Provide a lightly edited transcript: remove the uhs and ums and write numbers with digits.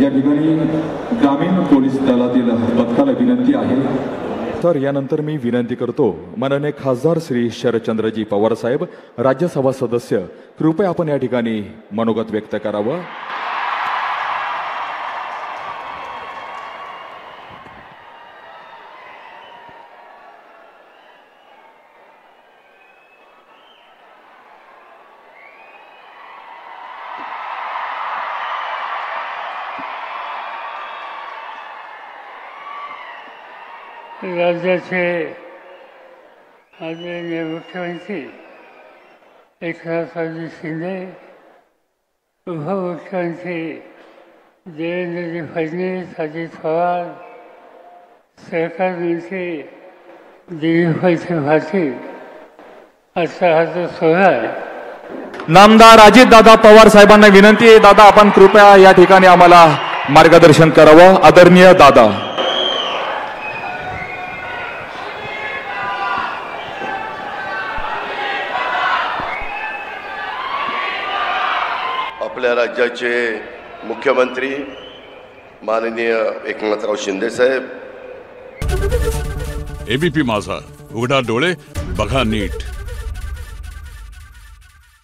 या ठिकाणी ग्रामीण पोलीस दलातील पथकाला विनंती आहे। तर यानंतर मी विनंती करतो माननीय खासदार श्री शरदचंद्रजी पवार साहेब, राज्यसभा सदस्य, कृपया आपण या ठिकाणी मनोगत व्यक्त करावं। राज्याचे आदरणीय मुख्यमंत्री एकनाथरावजी शिंदे, उपमुख्यमंत्री देवेंद्रजी फडणवीस, अजित पवार, सहकार मंत्री दिलीपभाई पाटील, असा हा जो सोहळा आहे। नामदार अजितदादा पवार साहेबांना विनंती आहे, दादा आपण कृपया या ठिकाणी आम्हाला मार्गदर्शन करावं। आदरणीय दादा। आपल्या राज्याचे मुख्यमंत्री माननीय एकनाथराव शिंदे साहेब। एबीपी माझा, उघडा डोळे बघा नीट।